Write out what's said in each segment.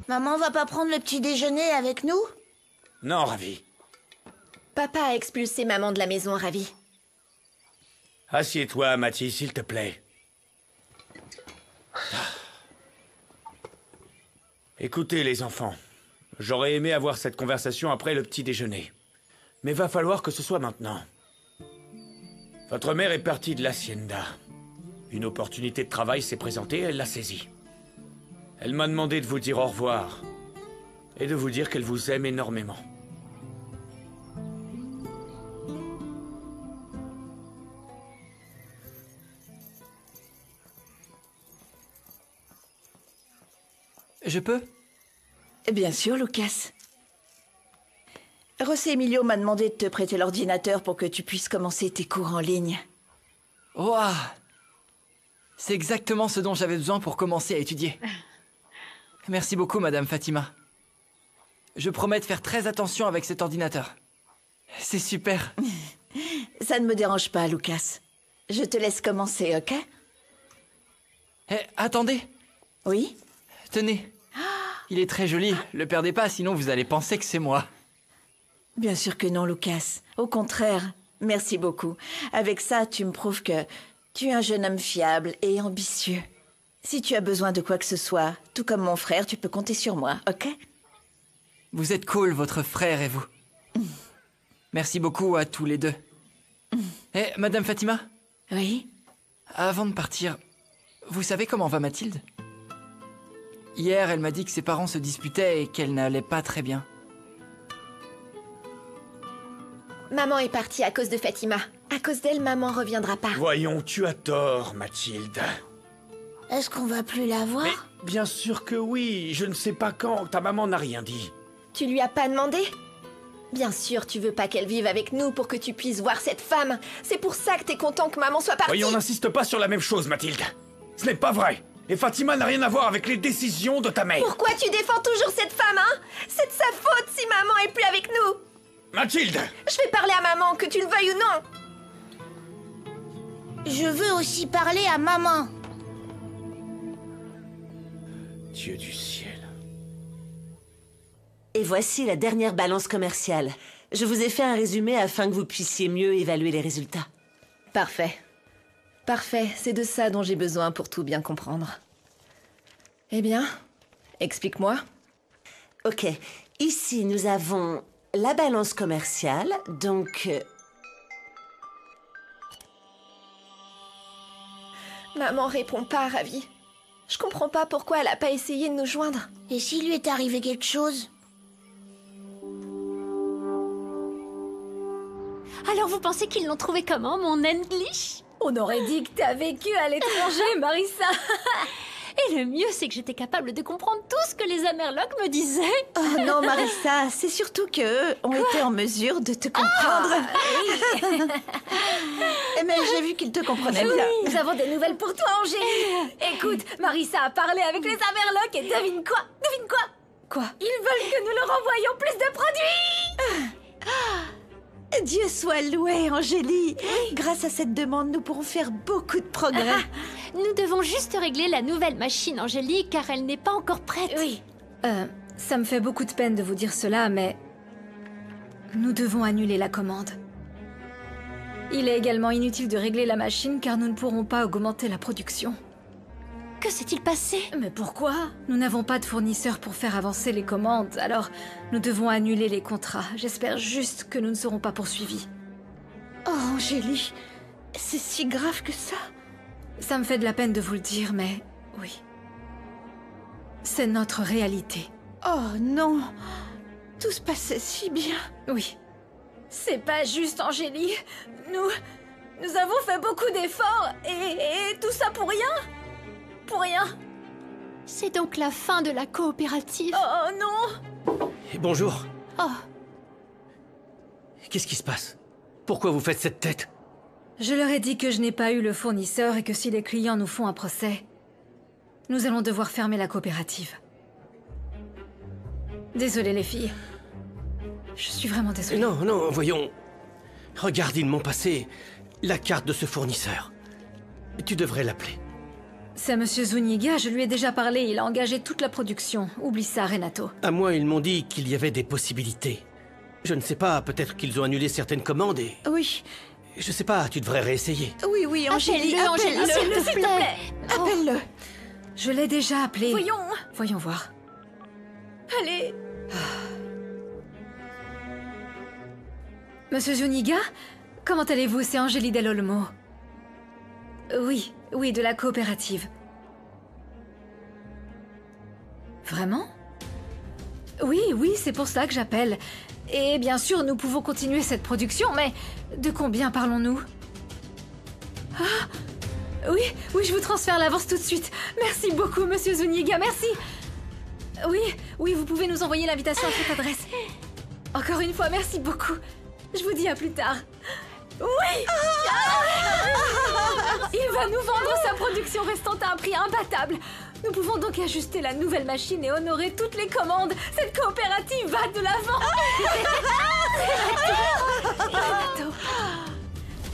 Maman va pas prendre le petit déjeuner avec nous? Non, Ravi. Papa a expulsé maman de la maison, Ravi. Assieds-toi, Mathis, s'il te plaît. Écoutez, les enfants. J'aurais aimé avoir cette conversation après le petit déjeuner. Mais va falloir que ce soit maintenant. Votre mère est partie de l'hacienda. Une opportunité de travail s'est présentée, elle l'a saisie. Elle m'a demandé de vous dire au revoir. Et de vous dire qu'elle vous aime énormément. Je peux? Bien sûr, Lucas. José Emilio m'a demandé de te prêter l'ordinateur pour que tu puisses commencer tes cours en ligne. Ouah! C'est exactement ce dont j'avais besoin pour commencer à étudier. Merci beaucoup, Madame Fatima. Je promets de faire très attention avec cet ordinateur. C'est super. Ça ne me dérange pas, Lucas. Je te laisse commencer, ok? Eh, attendez! Oui? Tenez. Il est très joli. Le perdez pas, sinon vous allez penser que c'est moi. Bien sûr que non, Lucas. Au contraire, merci beaucoup. Avec ça, tu me prouves que tu es un jeune homme fiable et ambitieux. Si tu as besoin de quoi que ce soit, tout comme mon frère, tu peux compter sur moi, ok? Vous êtes cool, votre frère et vous. Merci beaucoup à tous les deux. Eh, Madame Fatima? Oui? Avant de partir, vous savez comment va Mathilde? Hier, elle m'a dit que ses parents se disputaient et qu'elle n'allait pas très bien. Maman est partie à cause de Fatima. À cause d'elle, maman reviendra pas. Voyons, tu as tort, Mathilde. Est-ce qu'on va plus la voir? Mais bien sûr que oui. Je ne sais pas quand. Ta maman n'a rien dit. Tu lui as pas demandé? Bien sûr, tu veux pas qu'elle vive avec nous pour que tu puisses voir cette femme. C'est pour ça que t'es content que maman soit partie. Voyons, n'insiste pas sur la même chose, Mathilde. Ce n'est pas vrai. Et Fatima n'a rien à voir avec les décisions de ta mère. Pourquoi tu défends toujours cette femme, hein? C'est de sa faute si maman est plus avec nous. Mathilde! Je vais parler à maman, que tu le veuilles ou non. Je veux aussi parler à maman. Dieu du ciel. Et voici la dernière balance commerciale. Je vous ai fait un résumé afin que vous puissiez mieux évaluer les résultats. Parfait. Parfait, c'est de ça dont j'ai besoin pour tout bien comprendre. Eh bien, explique-moi. Ok, ici nous avons la balance commerciale, donc... Maman répond pas, Ravi. Je comprends pas pourquoi elle a pas essayé de nous joindre. Et s'il lui est arrivé quelque chose? Alors vous pensez qu'ils l'ont trouvé comment, mon English? On aurait dit que t'as vécu à l'étranger, Marissa. Et le mieux, c'est que j'étais capable de comprendre tout ce que les Amerlocs me disaient. Oh non, Marissa, c'est surtout qu'eux ont été en mesure de te comprendre. Mais j'ai vu qu'ils te comprenaient bien. Nous avons des nouvelles pour toi, Angélie. Écoute, Marissa a parlé avec les Amerlocs et devine quoi? Devine quoi? Quoi? Ils veulent que nous leur envoyions plus de produits. Dieu soit loué, Angélie. Grâce à cette demande, nous pourrons faire beaucoup de progrès. Nous devons juste régler la nouvelle machine, Angélique, car elle n'est pas encore prête. Oui. Ça me fait beaucoup de peine de vous dire cela, mais... nous devons annuler la commande. Il est également inutile de régler la machine car nous ne pourrons pas augmenter la production. Que s'est-il passé? Mais pourquoi? Nous n'avons pas de fournisseurs pour faire avancer les commandes, alors nous devons annuler les contrats. J'espère juste que nous ne serons pas poursuivis. Oh, Angélie, c'est si grave que ça? Ça me fait de la peine de vous le dire, mais oui. C'est notre réalité. Oh non, tout se passait si bien. Oui. C'est pas juste, Angélie. Nous avons fait beaucoup d'efforts et tout ça pour rien? Pour rien. C'est donc la fin de la coopérative. Oh non. Et bonjour. Oh, Qu'est-ce qui se passe? Pourquoi vous faites cette tête? Je leur ai dit que je n'ai pas eu le fournisseur et que si les clients nous font un procès, nous allons devoir fermer la coopérative. Désolée les filles. Je suis vraiment désolée. Non, non, voyons. Regarde, ils m'ont passé la carte de ce fournisseur. Tu devrais l'appeler. C'est Monsieur Zuniga, je lui ai déjà parlé, il a engagé toute la production. Oublie ça, Renato. À moi, ils m'ont dit qu'il y avait des possibilités. Je ne sais pas, peut-être qu'ils ont annulé certaines commandes et... Oui, Je sais pas, tu devrais réessayer. oui, Angélie, Appelle-le, appelle-le. s'il te plaît. Appelle-le. Je l'ai déjà appelé. Voyons. Voyons voir. Allez. Monsieur Zuniga, comment allez-vous? C'est Angélie Del Olmo. Oui, de la coopérative. Vraiment? Oui, c'est pour ça que j'appelle. Et bien sûr, nous pouvons continuer cette production, mais de combien parlons-nous? Ah! Oui, je vous transfère l'avance tout de suite. Merci beaucoup, Monsieur Zuniga, merci. Oui, vous pouvez nous envoyer l'invitation à cette adresse. Encore une fois, merci beaucoup. Je vous dis à plus tard. Oui! Il va nous vendre sa production restante à un prix imbattable. Nous pouvons donc ajuster la nouvelle machine et honorer toutes les commandes. Cette coopérative va de l'avant. Renato.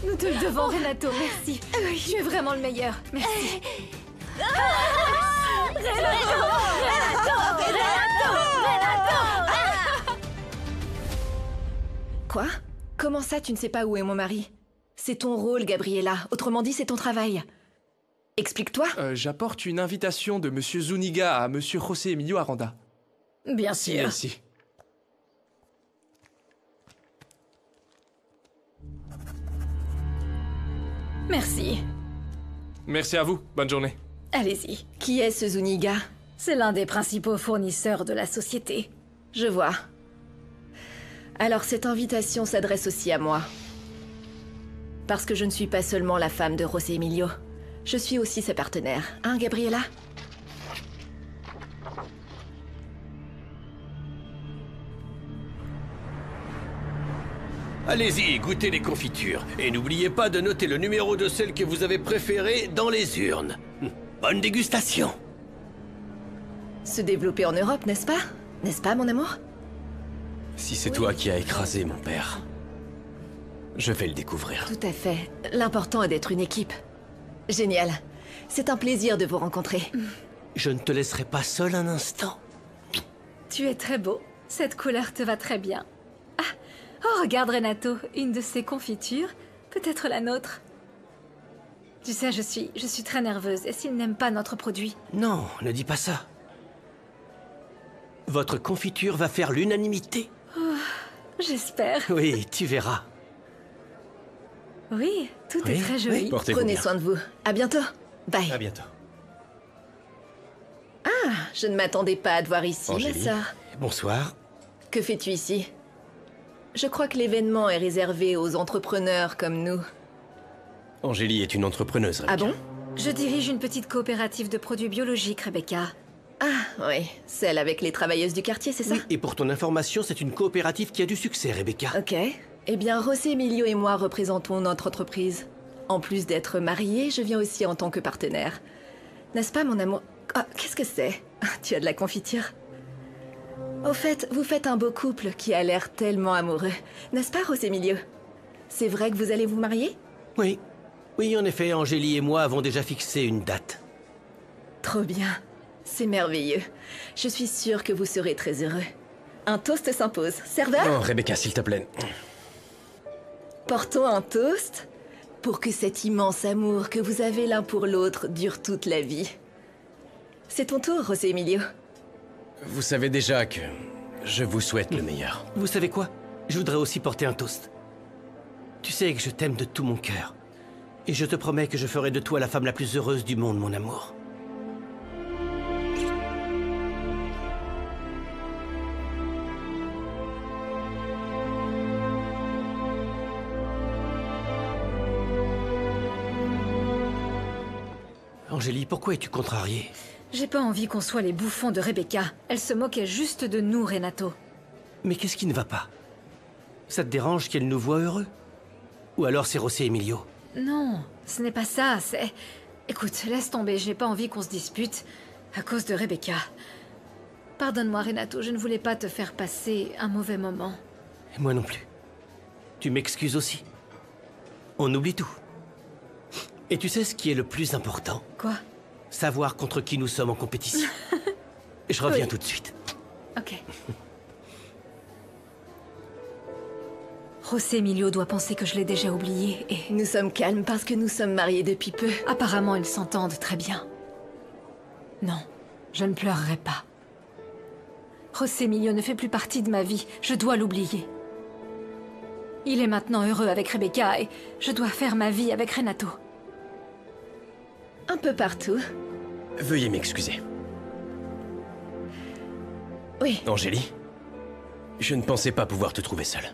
Nous te le devons, Renato, merci. Tu es vraiment le meilleur. Merci. Quoi? Comment ça, tu ne sais pas où est mon mari? C'est ton rôle, Gabriella. Autrement dit, c'est ton travail. Explique-toi. J'apporte une invitation de Monsieur Zuniga à Monsieur José Emilio Aranda. Bien sûr. Merci. Merci. Merci à vous. Bonne journée. Allez-y. Qui est ce Zuniga? C'est l'un des principaux fournisseurs de la société. Je vois. Alors cette invitation s'adresse aussi à moi. Parce que je ne suis pas seulement la femme de José Emilio. Je suis aussi sa partenaire. Hein, Gabriella? Allez-y, goûtez les confitures. Et n'oubliez pas de noter le numéro de celle que vous avez préférée dans les urnes. Bonne dégustation. Se développer en Europe, n'est-ce pas? N'est-ce pas, mon amour? Si c'est toi qui as écrasé mon père, je vais le découvrir. Tout à fait. L'important est d'être une équipe. Génial. C'est un plaisir de vous rencontrer. Je ne te laisserai pas seul un instant. Tu es très beau. Cette couleur te va très bien. Ah! Oh, regarde, Renato. Une de ces confitures. Peut-être la nôtre. Tu sais, je suis très nerveuse. Et s'ils n'aiment pas notre produit? Non, ne dis pas ça. Votre confiture va faire l'unanimité. J'espère. Oui, tu verras. Oui, tout est très joli. Prenez soin de vous. À bientôt. Bye. À bientôt. Je ne m'attendais pas à te voir ici, ma Angélie. sœur. Bonsoir. Que fais-tu ici? Je crois que l'événement est réservé aux entrepreneurs comme nous. Angélie est une entrepreneuse, Ah Rebecca. bon? Je dirige une petite coopérative de produits biologiques, Rebecca. Ah, oui. Celle avec les travailleuses du quartier, c'est ça? Oui, et pour ton information, c'est une coopérative qui a du succès, Rebecca. Ok. Eh bien, José Emilio et moi représentons notre entreprise. En plus d'être mariés, je viens aussi en tant que partenaire. N'est-ce pas, mon amour? Ah, qu'est-ce que c'est? Tu as de la confiture. Au fait, vous faites un beau couple qui a l'air tellement amoureux. N'est-ce pas, José Emilio? C'est vrai que vous allez vous marier? Oui. Oui, en effet, Angélie et moi avons déjà fixé une date. Trop bien. C'est merveilleux. Je suis sûre que vous serez très heureux. Un toast s'impose. Serveur? Oh, Rebecca, s'il te plaît. Portons un toast pour que cet immense amour que vous avez l'un pour l'autre dure toute la vie. C'est ton tour, José Emilio. Vous savez déjà que je vous souhaite le meilleur. Vous savez quoi? Je voudrais aussi porter un toast. Tu sais que je t'aime de tout mon cœur. Et je te promets que je ferai de toi la femme la plus heureuse du monde, mon amour. Angélie, pourquoi es-tu contrariée? J'ai pas envie qu'on soit les bouffons de Rebecca. Elle se moquait juste de nous, Renato. Mais qu'est-ce qui ne va pas? Ça te dérange qu'elle nous voie heureux? Ou alors c'est José Emilio? Non, ce n'est pas ça, c'est... Écoute, laisse tomber, j'ai pas envie qu'on se dispute à cause de Rebecca. Pardonne-moi, Renato, je ne voulais pas te faire passer un mauvais moment. Et moi non plus. Tu m'excuses aussi. On oublie tout. Et tu sais ce qui est le plus important? Quoi? Savoir contre qui nous sommes en compétition. Je reviens Oui. tout de suite. Ok. José Emilio doit penser que je l'ai déjà oublié et... Nous sommes calmes parce que nous sommes mariés depuis peu. Apparemment, ils s'entendent très bien. Non, je ne pleurerai pas. José Emilio ne fait plus partie de ma vie. Je dois l'oublier. Il est maintenant heureux avec Rebecca et je dois faire ma vie avec Renato. Un peu partout. Veuillez m'excuser. Oui. Angélie, je ne pensais pas pouvoir te trouver seule.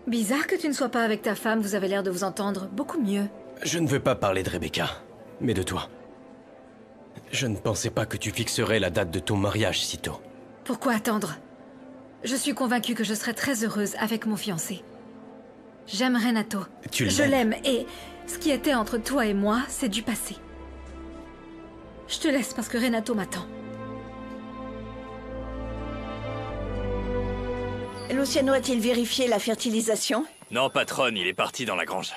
Bizarre que tu ne sois pas avec ta femme, vous avez l'air de vous entendre beaucoup mieux. Je ne veux pas parler de Rebecca, mais de toi. Je ne pensais pas que tu fixerais la date de ton mariage si tôt. Pourquoi attendre? Je suis convaincue que je serai très heureuse avec mon fiancé. J'aime Renato. Tu Je l'aimes. l'aime et ce qui était entre toi et moi, c'est du passé. Je te laisse parce que Renato m'attend. Luciano a-t-il vérifié la fertilisation? Non, patronne, il est parti dans la grange.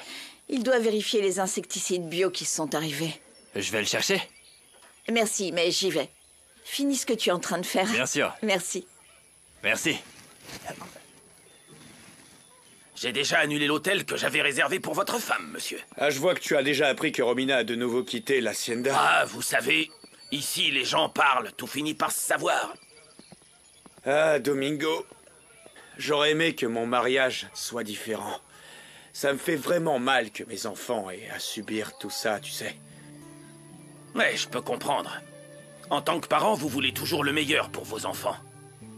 Il doit vérifier les insecticides bio qui sont arrivés. Je vais le chercher. Merci, mais j'y vais. Finis ce que tu es en train de faire. Bien sûr. Merci. Merci. J'ai déjà annulé l'hôtel que j'avais réservé pour votre femme, monsieur. Ah, je vois que tu as déjà appris que Romina a de nouveau quitté l'Hacienda. Ah, vous savez, ici les gens parlent, tout finit par se savoir. Ah, Domingo. J'aurais aimé que mon mariage soit différent. Ça me fait vraiment mal que mes enfants aient à subir tout ça, tu sais. Ouais, je peux comprendre. En tant que parent, vous voulez toujours le meilleur pour vos enfants.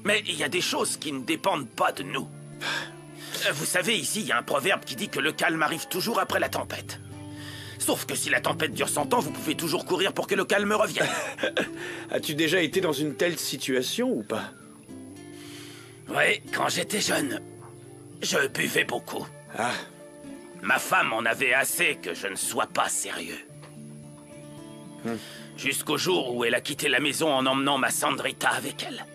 Mais il y a des choses qui ne dépendent pas de nous. Vous savez, ici, il y a un proverbe qui dit que le calme arrive toujours après la tempête. Sauf que si la tempête dure 100 ans, vous pouvez toujours courir pour que le calme revienne. As-tu déjà été dans une telle situation ou pas? Oui, quand j'étais jeune, je buvais beaucoup. Ah. Ma femme en avait assez que je ne sois pas sérieux. Jusqu'au jour où elle a quitté la maison en emmenant ma Sandrita avec elle.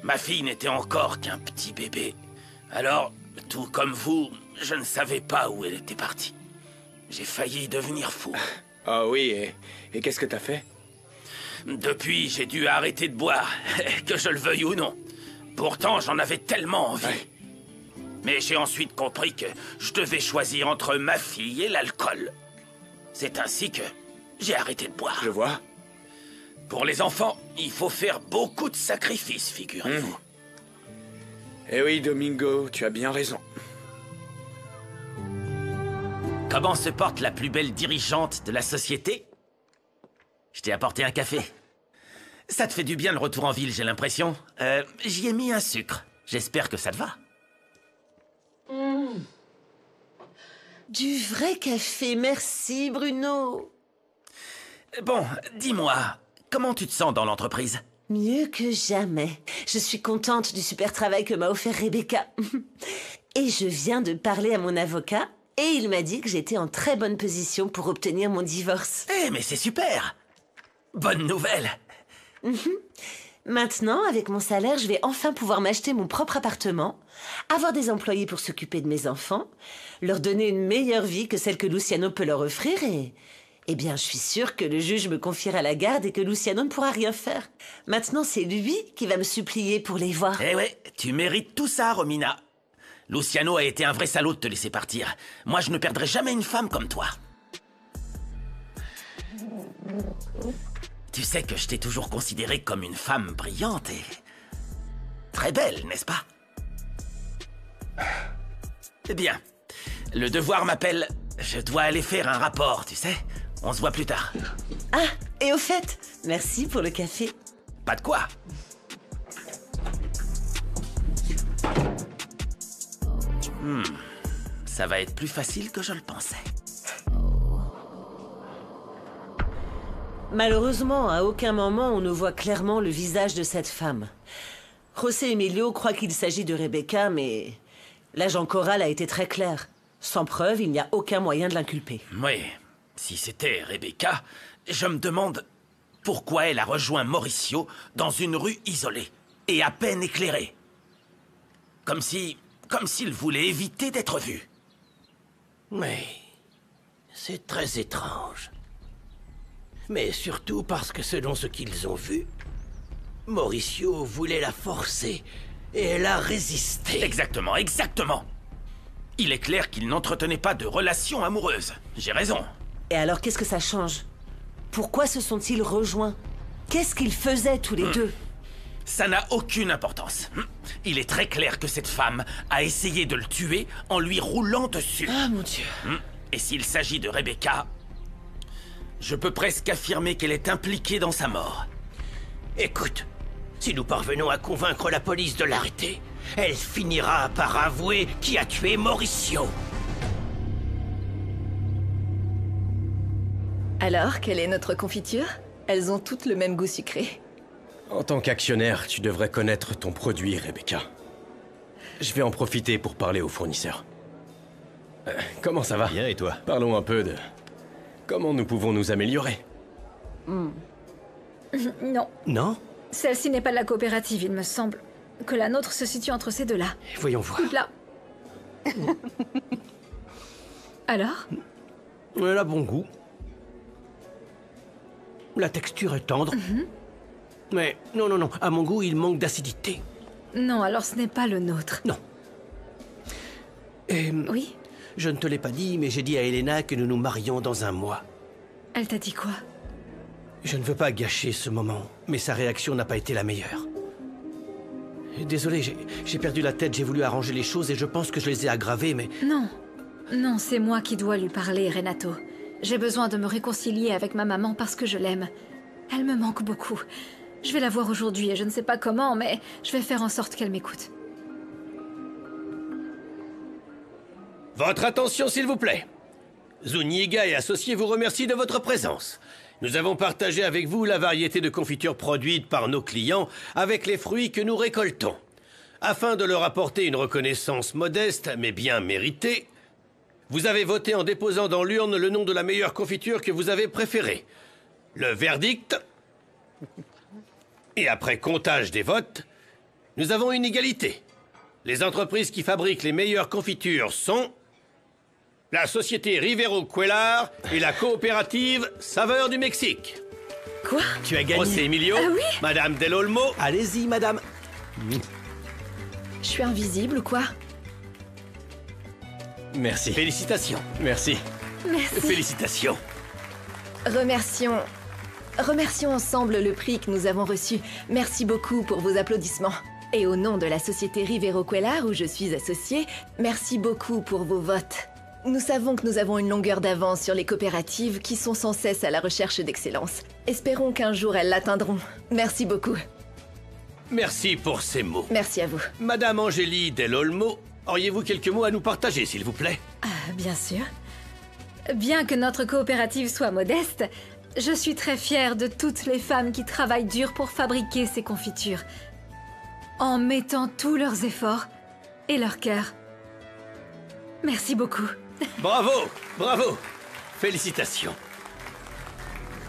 Ma fille n'était encore qu'un petit bébé. Alors, tout comme vous, je ne savais pas où elle était partie. J'ai failli devenir fou. Ah oui, et qu'est-ce que t'as fait? Depuis, j'ai dû arrêter de boire, que je le veuille ou non. Pourtant, j'en avais tellement envie. Ouais. Mais j'ai ensuite compris que je devais choisir entre ma fille et l'alcool. C'est ainsi que j'ai arrêté de boire. Je vois. Pour les enfants, il faut faire beaucoup de sacrifices, figurez-vous. Eh oui, Domingo, tu as bien raison. Comment se porte la plus belle dirigeante de la société? Je t'ai apporté un café. Ça te fait du bien le retour en ville, j'ai l'impression. J'y ai mis un sucre. J'espère que ça te va. Du vrai café, merci Bruno. Bon, dis-moi, comment tu te sens dans l'entreprise? Mieux que jamais. Je suis contente du super travail que m'a offert Rebecca. Et je viens de parler à mon avocat et il m'a dit que j'étais en très bonne position pour obtenir mon divorce. Eh, mais c'est super! Bonne nouvelle! Maintenant, avec mon salaire, je vais enfin pouvoir m'acheter mon propre appartement, avoir des employés pour s'occuper de mes enfants, leur donner une meilleure vie que celle que Luciano peut leur offrir et... Eh bien, je suis sûre que le juge me confiera la garde et que Luciano ne pourra rien faire. Maintenant, c'est lui qui va me supplier pour les voir. Eh ouais, tu mérites tout ça, Romina. Luciano a été un vrai salaud de te laisser partir. Moi, je ne perdrai jamais une femme comme toi. Tu sais que je t'ai toujours considérée comme une femme brillante et... très belle, n'est-ce pas? Eh bien, le devoir m'appelle. Je dois aller faire un rapport, tu sais. On se voit plus tard. Ah, et au fait, merci pour le café. Pas de quoi. Ça va être plus facile que je le pensais. Malheureusement, à aucun moment on ne voit clairement le visage de cette femme. José Emilio croit qu'il s'agit de Rebecca, mais l'agent choral a été très clair. Sans preuve, il n'y a aucun moyen de l'inculper. Oui, si c'était Rebecca, je me demande pourquoi elle a rejoint Mauricio dans une rue isolée et à peine éclairée. Comme s'il voulait éviter d'être vu. Mais c'est très étrange. Mais surtout parce que selon ce qu'ils ont vu, Mauricio voulait la forcer et elle a résisté. Exactement, exactement. Il est clair qu'ils n'entretenaient pas de relation amoureuse. J'ai raison. Et alors, qu'est-ce que ça change? Pourquoi se sont-ils rejoints? Qu'est-ce qu'ils faisaient tous les deux? Ça n'a aucune importance. Il est très clair que cette femme a essayé de le tuer en lui roulant dessus. Ah, mon Dieu. Et s'il s'agit de Rebecca, je peux presque affirmer qu'elle est impliquée dans sa mort. Écoute, si nous parvenons à convaincre la police de l'arrêter, elle finira par avouer qui a tué Mauricio. Alors, quelle est notre confiture? Elles ont toutes le même goût sucré. En tant qu'actionnaire, tu devrais connaître ton produit, Rebecca. Je vais en profiter pour parler aux fournisseurs. Comment ça va? Bien, et toi? Parlons un peu de... comment nous pouvons nous améliorer. Non. Non? Celle-ci n'est pas de la coopérative, il me semble. Que la nôtre se situe entre ces deux-là. Voyons voir. Toute là. Alors? Elle a bon goût. La texture est tendre. Mais non, à mon goût, il manque d'acidité. Non, alors ce n'est pas le nôtre. Non. Et... Oui? Je ne te l'ai pas dit, mais j'ai dit à Elena que nous nous marions dans un mois. Elle t'a dit quoi? Je ne veux pas gâcher ce moment, mais sa réaction n'a pas été la meilleure. Désolé, j'ai perdu la tête, j'ai voulu arranger les choses et je pense que je les ai aggravées, mais... Non, c'est moi qui dois lui parler, Renato. J'ai besoin de me réconcilier avec ma maman parce que je l'aime. Elle me manque beaucoup. Je vais la voir aujourd'hui et je ne sais pas comment, mais je vais faire en sorte qu'elle m'écoute. Votre attention, s'il vous plaît. Zuniga et associés vous remercient de votre présence. Nous avons partagé avec vous la variété de confitures produites par nos clients avec les fruits que nous récoltons. Afin de leur apporter une reconnaissance modeste, mais bien méritée, vous avez voté en déposant dans l'urne le nom de la meilleure confiture que vous avez préférée. Le verdict... Et après comptage des votes, nous avons une égalité. Les entreprises qui fabriquent les meilleures confitures sont... la société Rivero Cuellar et la coopérative Saveur du Mexique. Quoi? Tu as gagné. José Emilio, Ah oui? Madame Del Olmo. Allez-y, madame. Je suis invisible ou quoi? Merci. Félicitations. Merci. Merci. Félicitations. Remercions ensemble le prix que nous avons reçu. Merci beaucoup pour vos applaudissements. Et au nom de la société Rivero Cuellar, où je suis associée, merci beaucoup pour vos votes. Nous savons que nous avons une longueur d'avance sur les coopératives qui sont sans cesse à la recherche d'excellence. Espérons qu'un jour elles l'atteindront. Merci beaucoup. Merci pour ces mots. Merci à vous. Madame Angélie Del Olmo, auriez-vous quelques mots à nous partager, s'il vous plaît? Bien sûr. Bien que notre coopérative soit modeste, je suis très fière de toutes les femmes qui travaillent dur pour fabriquer ces confitures, en mettant tous leurs efforts et leur cœur. Merci beaucoup. Bravo, bravo. Félicitations.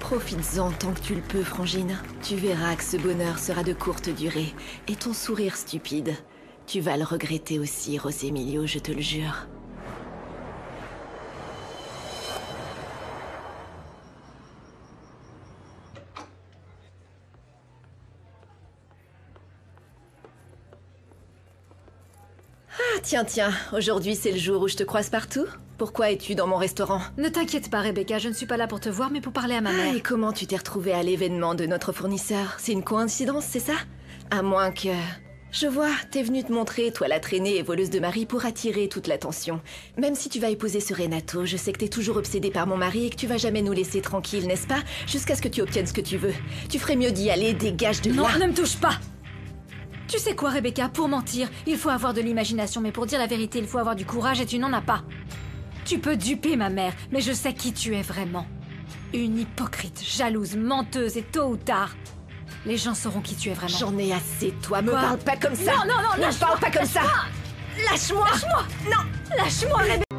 Profites-en tant que tu le peux, Frangine. Tu verras que ce bonheur sera de courte durée. Et ton sourire stupide, tu vas le regretter aussi, José Emilio, je te le jure. Ah, tiens, aujourd'hui c'est le jour où je te croise partout? Pourquoi es-tu dans mon restaurant? Ne t'inquiète pas, Rebecca, je ne suis pas là pour te voir, mais pour parler à ma mère. Et comment tu t'es retrouvée à l'événement de notre fournisseur? C'est une coïncidence, c'est ça? À moins que... Je vois, t'es venue te montrer, toi la traînée et voleuse de mari, pour attirer toute l'attention. Même si tu vas épouser ce Renato, je sais que t'es toujours obsédée par mon mari et que tu vas jamais nous laisser tranquilles, n'est-ce pas? Jusqu'à ce que tu obtiennes ce que tu veux. Tu ferais mieux d'y aller, dégage de là. Non, ne me touche pas! Tu sais quoi, Rebecca, pour mentir, il faut avoir de l'imagination, mais pour dire la vérité, il faut avoir du courage et tu n'en as pas. Tu peux duper ma mère, mais je sais qui tu es vraiment. Une hypocrite, jalouse, menteuse et tôt ou tard, les gens sauront qui tu es vraiment. J'en ai assez, toi, me parle pas comme ça. Non, me parle pas comme ça. Lâche-moi. Lâche-moi. Non. Lâche-moi, Rebecca.